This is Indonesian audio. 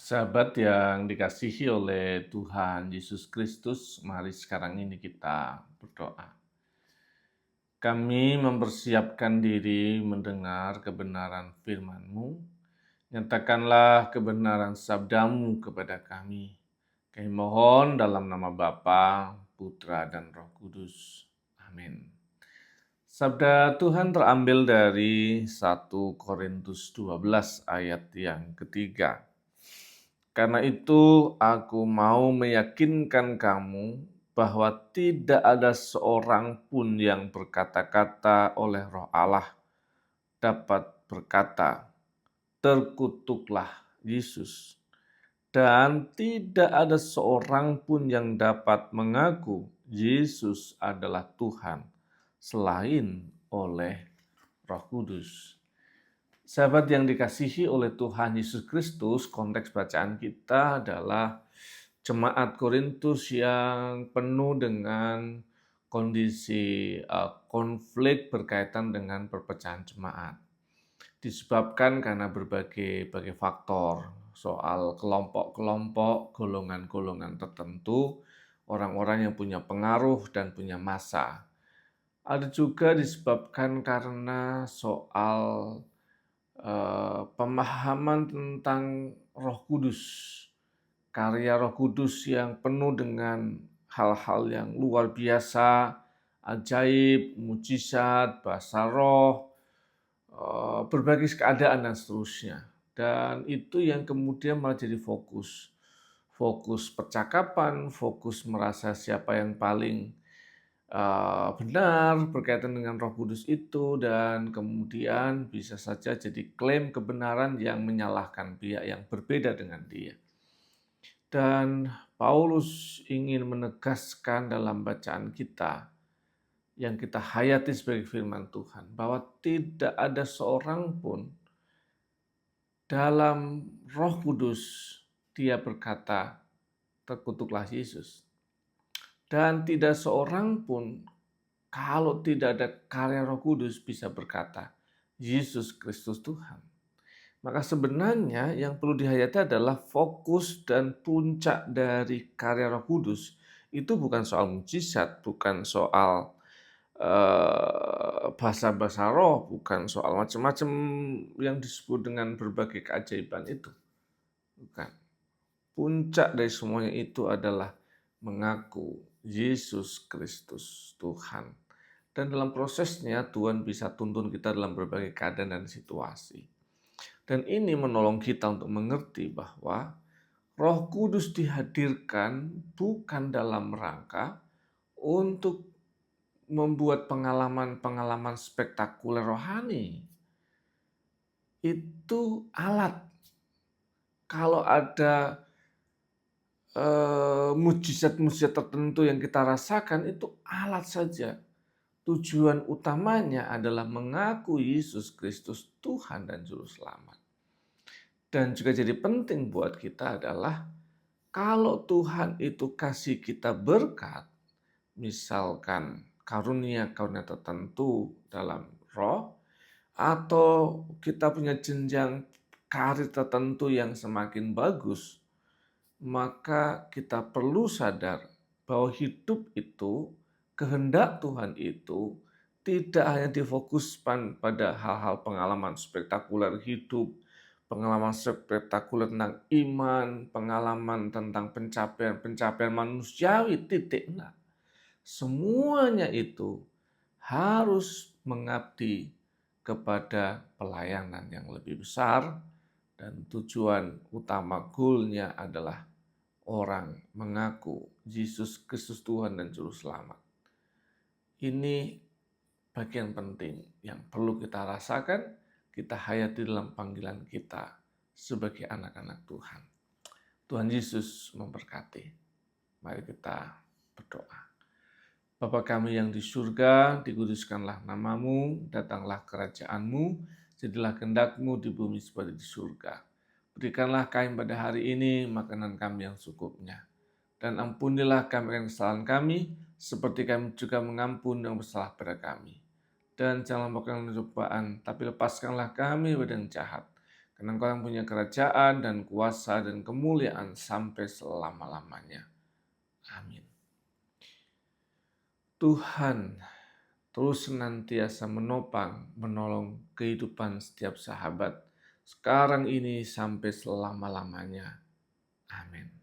Sahabat yang dikasihi oleh Tuhan Yesus Kristus, mari sekarang ini kita berdoa. Kami mempersiapkan diri mendengar kebenaran firman-Mu. Nyatakanlah kebenaran sabdamu kepada kami. Kami mohon dalam nama Bapa, Putra, dan Roh Kudus. Amin. Sabda Tuhan terambil dari 1 Korintus 12 ayat yang ketiga. Karena itu aku mau meyakinkan kamu bahwa tidak ada seorang pun yang berkata-kata oleh Roh Allah dapat berkata, terkutuklah Yesus. Dan tidak ada seorang pun yang dapat mengaku Yesus adalah Tuhan selain oleh Roh Kudus. Sahabat yang dikasihi oleh Tuhan Yesus Kristus, konteks bacaan kita adalah jemaat Korintus yang penuh dengan kondisi konflik berkaitan dengan perpecahan jemaat. Disebabkan karena berbagai faktor, soal kelompok-kelompok, golongan-golongan tertentu, orang-orang yang punya pengaruh dan punya massa. Ada juga disebabkan karena soal pemahaman tentang Roh Kudus, karya Roh Kudus yang penuh dengan hal-hal yang luar biasa, ajaib, mujizat, bahasa roh, berbagai keadaan dan seterusnya. Dan itu yang kemudian malah jadi fokus. Fokus percakapan, fokus merasa siapa yang paling benar berkaitan dengan Roh Kudus itu, dan kemudian bisa saja jadi klaim kebenaran yang menyalahkan pihak yang berbeda dengan dia. Dan Paulus ingin menegaskan dalam bacaan kita yang kita hayati sebagai firman Tuhan bahwa tidak ada seorang pun dalam Roh Kudus dia berkata terkutuklah Yesus. Dan tidak seorang pun kalau tidak ada karya Roh Kudus bisa berkata, Yesus Kristus Tuhan. Maka sebenarnya yang perlu dihayati adalah fokus dan puncak dari karya Roh Kudus. Itu bukan soal mujizat, bukan soal bahasa-bahasa roh, bukan soal macam-macam yang disebut dengan berbagai keajaiban itu. Bukan. Puncak dari semuanya itu adalah mengaku Yesus Kristus Tuhan. Dan dalam prosesnya Tuhan bisa tuntun kita dalam berbagai keadaan dan situasi. Dan ini menolong kita untuk mengerti bahwa Roh Kudus dihadirkan bukan dalam rangka untuk membuat pengalaman-pengalaman spektakuler rohani. Itu alat. Kalau ada mujizat-mujizat tertentu yang kita rasakan, itu alat saja. Tujuan utamanya adalah mengaku Yesus Kristus Tuhan dan Juru Selamat. Dan juga jadi penting buat kita adalah kalau Tuhan itu kasih kita berkat, misalkan karunia-karunia tertentu dalam roh, atau kita punya jenjang karir tertentu yang semakin bagus, maka kita perlu sadar bahwa hidup itu, kehendak Tuhan itu tidak hanya difokuskan pada hal-hal pengalaman spektakuler hidup, pengalaman spektakuler tentang iman, pengalaman tentang pencapaian manusiawi, titik. Nah, semuanya itu harus mengabdi kepada pelayanan yang lebih besar, dan tujuan utama goalnya adalah orang mengaku Yesus Kristus Tuhan dan Juru Selamat. Ini bagian penting yang perlu kita rasakan, kita hayati dalam panggilan kita sebagai anak-anak Tuhan. Tuhan Yesus memberkati. Mari kita berdoa. Bapa kami yang di surga, dikuduskanlah namamu, datanglah kerajaan-Mu, jadilah kehendak-Mu di bumi seperti di surga. Berikanlah kami pada hari ini makanan kami yang secukupnya. Dan ampunilah kami akan kesalahan kami, seperti kami juga mengampuni yang bersalah pada kami. Dan janganlah membawa kami ke cobaan, tapi lepaskanlah kami dari yang jahat. Karena Engkau yang punya kerajaan dan kuasa dan kemuliaan sampai selama-lamanya. Amin. Tuhan terus senantiasa menopang, menolong kehidupan setiap sahabat sekarang ini sampai selama-lamanya. Amin.